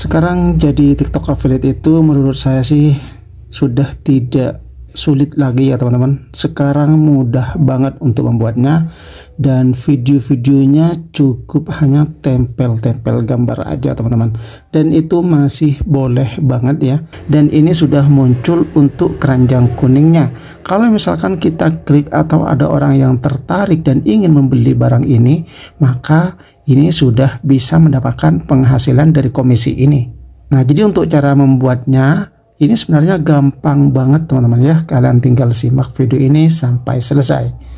Sekarang jadi TikTok affiliate itu menurut saya sih sudah tidak sulit lagi ya teman-teman. Sekarang mudah banget untuk membuatnya, dan video-videonya cukup hanya tempel-tempel gambar aja teman-teman, dan itu masih boleh banget ya. Dan ini sudah muncul untuk keranjang kuningnya. Kalau misalkan kita klik atau ada orang yang tertarik dan ingin membeli barang ini, maka ini sudah bisa mendapatkan penghasilan dari komisi ini. Nah, jadi untuk cara membuatnya ini sebenarnya gampang banget teman-teman ya. Kalian tinggal simak video ini sampai selesai.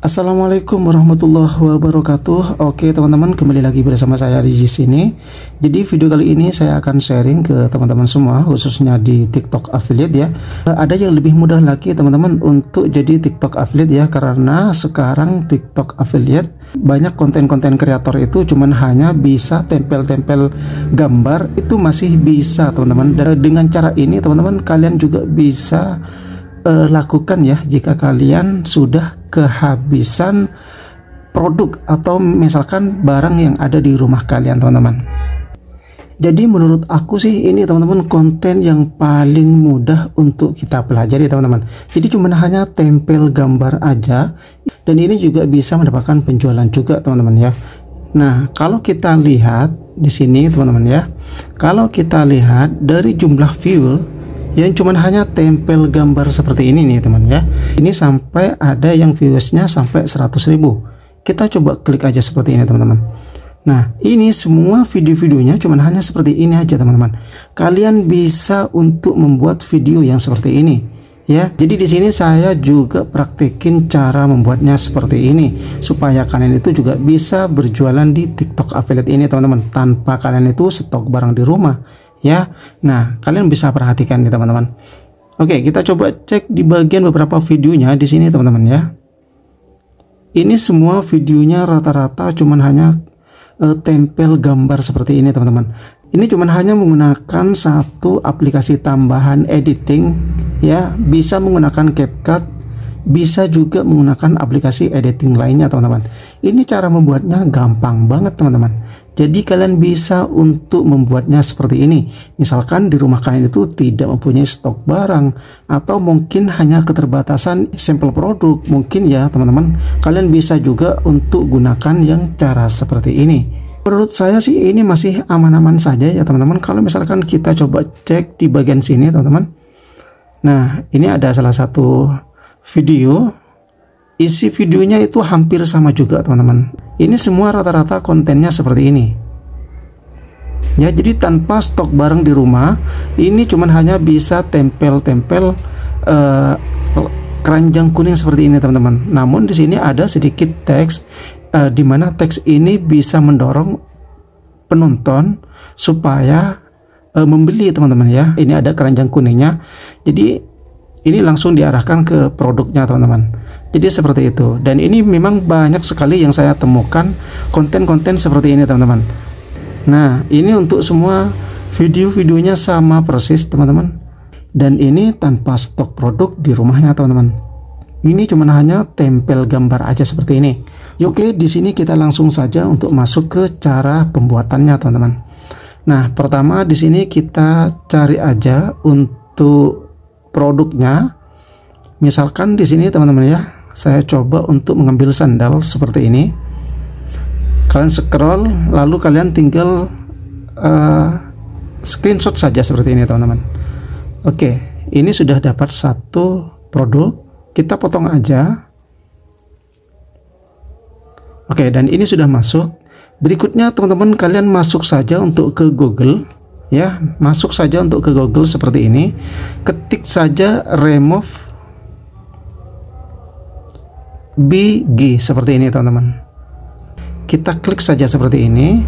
Assalamualaikum warahmatullahi wabarakatuh. Oke teman-teman, kembali lagi bersama saya di sini. Jadi video kali ini saya akan sharing ke teman-teman semua, khususnya di TikTok affiliate ya. Ada yang lebih mudah lagi teman-teman untuk jadi TikTok affiliate ya, karena sekarang TikTok affiliate banyak konten-konten kreator itu cuman hanya bisa tempel-tempel gambar, itu masih bisa teman-teman. Dan dengan cara ini teman-teman kalian juga bisa lakukan ya jika kalian sudah kehabisan produk atau misalkan barang yang ada di rumah kalian teman-teman. Jadi menurut aku sih ini teman-teman konten yang paling mudah untuk kita pelajari teman-teman. Jadi cuma hanya tempel gambar aja, dan ini juga bisa mendapatkan penjualan juga teman-teman ya. Nah, kalau kita lihat di sini teman-teman ya, kalau kita lihat dari jumlah view yang cuman hanya tempel gambar seperti ini nih teman ya, ini sampai ada yang viewsnya sampai 100.000. Kita coba klik aja seperti ini teman-teman. Nah, ini semua video-videonya cuman hanya seperti ini aja teman-teman. Kalian bisa untuk membuat video yang seperti ini ya. Jadi di sini saya juga praktekin cara membuatnya seperti ini supaya kalian itu juga bisa berjualan di TikTok affiliate ini teman-teman, tanpa kalian itu stok barang di rumah ya. Nah, kalian bisa perhatikan nih teman-teman. Oke, kita coba cek di bagian beberapa videonya di sini teman-teman ya. Ini semua videonya rata-rata cuman hanya tempel gambar seperti ini teman-teman. Ini cuman hanya menggunakan satu aplikasi tambahan editing ya, bisa menggunakan CapCut, bisa juga menggunakan aplikasi editing lainnya teman-teman. Ini cara membuatnya gampang banget teman-teman. Jadi kalian bisa untuk membuatnya seperti ini. Misalkan di rumah kalian itu tidak mempunyai stok barang, atau mungkin hanya keterbatasan sampel produk, mungkin ya teman-teman, kalian bisa juga untuk gunakan yang cara seperti ini. Menurut saya sih ini masih aman-aman saja ya teman-teman. Kalau misalkan kita coba cek di bagian sini teman-teman. Nah, ini ada salah satu video, isi videonya itu hampir sama juga teman-teman. Ini semua rata-rata kontennya seperti ini ya. Jadi tanpa stok barang di rumah, ini cuman hanya bisa tempel-tempel keranjang kuning seperti ini teman-teman. Namun di sini ada sedikit teks, di mana teks ini bisa mendorong penonton supaya membeli teman-teman ya. Ini ada keranjang kuningnya, jadi ini langsung diarahkan ke produknya teman-teman. Jadi seperti itu. Dan ini memang banyak sekali yang saya temukan konten-konten seperti ini teman-teman. Nah, ini untuk semua video-videonya sama persis teman-teman. Dan ini tanpa stok produk di rumahnya teman-teman. Ini cuma hanya tempel gambar aja seperti ini. Oke, di sini kita langsung saja untuk masuk ke cara pembuatannya teman-teman. Nah, pertama di sini kita cari aja untuk produknya. Misalkan di sini teman-teman ya, saya coba untuk mengambil sandal seperti ini. Kalian scroll, lalu kalian tinggal screenshot saja seperti ini teman-teman. Oke, ini sudah dapat satu produk. Kita potong aja. Oke, dan ini sudah masuk. Berikutnya teman-teman kalian masuk saja untuk ke Google ya, masuk saja untuk ke Google seperti ini. Ketik saja remove BG seperti ini teman-teman. Kita klik saja seperti ini,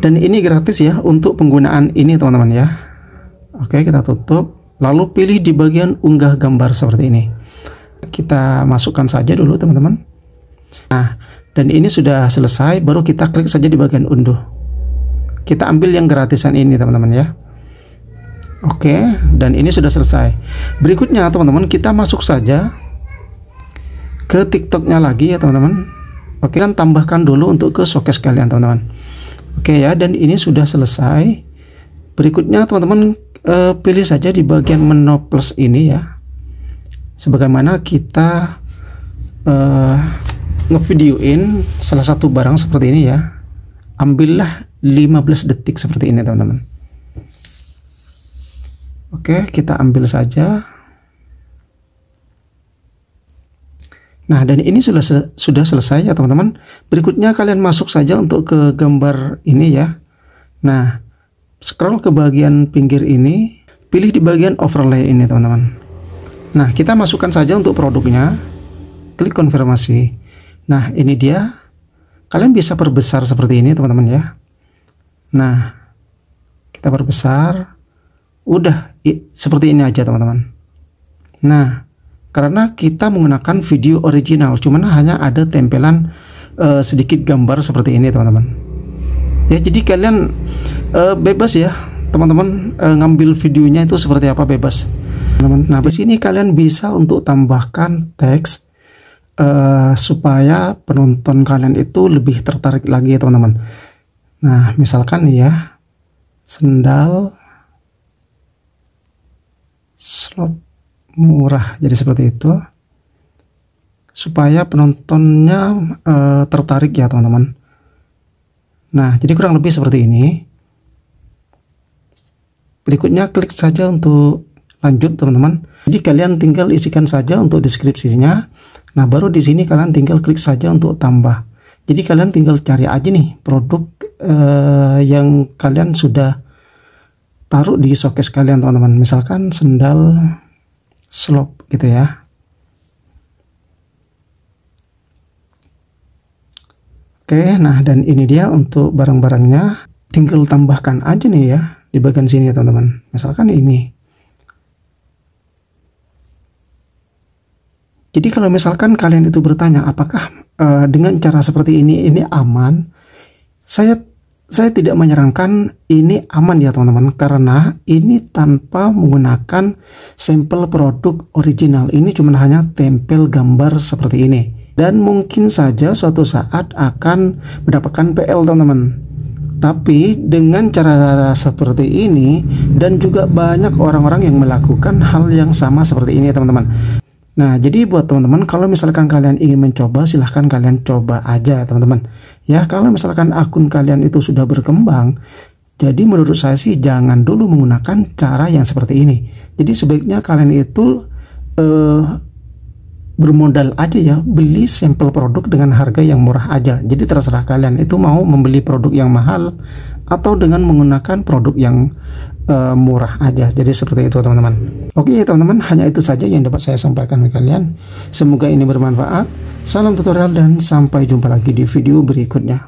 dan ini gratis ya untuk penggunaan ini teman-teman ya. Oke, kita tutup, lalu pilih di bagian unggah gambar seperti ini. Kita masukkan saja dulu teman-teman. Nah, dan ini sudah selesai, baru kita klik saja di bagian unduh. Kita ambil yang gratisan ini teman-teman ya. Oke, dan ini sudah selesai. Berikutnya teman-teman, kita masuk saja ke TikToknya lagi ya teman-teman. Oke, dan tambahkan dulu untuk ke showcase kalian teman-teman. Oke ya, dan ini sudah selesai. Berikutnya teman-teman, pilih saja di bagian menu plus ini ya, sebagaimana kita ngevideoin salah satu barang seperti ini ya. Ambillah 15 detik seperti ini teman-teman. Oke, kita ambil saja. Nah, dan ini sudah selesai ya teman-teman. Berikutnya kalian masuk saja untuk ke gambar ini ya. Nah, scroll ke bagian pinggir ini, pilih di bagian overlay ini teman-teman. Nah, kita masukkan saja untuk produknya, klik konfirmasi. Nah, ini dia. Kalian bisa perbesar seperti ini teman-teman ya. Nah, kita perbesar. Udah seperti ini aja teman-teman. Nah, karena kita menggunakan video original, cuman hanya ada tempelan sedikit gambar seperti ini teman-teman ya. Jadi kalian bebas ya teman-teman, ngambil videonya itu seperti apa, bebas teman-teman. Nah, di sini kalian bisa untuk tambahkan teks supaya penonton kalian itu lebih tertarik lagi ya teman-teman. Nah, misalkan ya, sendal slop murah, jadi seperti itu supaya penontonnya tertarik ya teman-teman. Nah, jadi kurang lebih seperti ini. Berikutnya klik saja untuk lanjut teman-teman. Jadi kalian tinggal isikan saja untuk deskripsinya. Nah, baru di sini kalian tinggal klik saja untuk tambah. Jadi kalian tinggal cari aja nih produk yang kalian sudah taruh di showcase kalian teman-teman. Misalkan sendal slop gitu ya. Oke, nah dan ini dia untuk barang-barangnya. Tinggal tambahkan aja nih ya di bagian sini ya teman-teman. Misalkan ini. Jadi kalau misalkan kalian itu bertanya apakah dengan cara seperti ini aman, saya tidak menyarankan ini aman ya teman-teman, karena ini tanpa menggunakan sampel produk original. Ini cuma hanya tempel gambar seperti ini, dan mungkin saja suatu saat akan mendapatkan PL teman-teman. Tapi dengan cara seperti ini, dan juga banyak orang-orang yang melakukan hal yang sama seperti ini teman-teman. Nah, jadi buat teman-teman, kalau misalkan kalian ingin mencoba, silahkan kalian coba aja teman-teman ya. Kalau misalkan akun kalian itu sudah berkembang, jadi menurut saya sih jangan dulu menggunakan cara yang seperti ini. Jadi sebaiknya kalian itu bermodal aja ya, beli sampel produk dengan harga yang murah aja. Jadi terserah kalian itu mau membeli produk yang mahal atau dengan menggunakan produk yang murah aja. Jadi seperti itu teman-teman. Oke teman-teman, hanya itu saja yang dapat saya sampaikan ke kalian. Semoga ini bermanfaat. Salam tutorial dan sampai jumpa lagi di video berikutnya.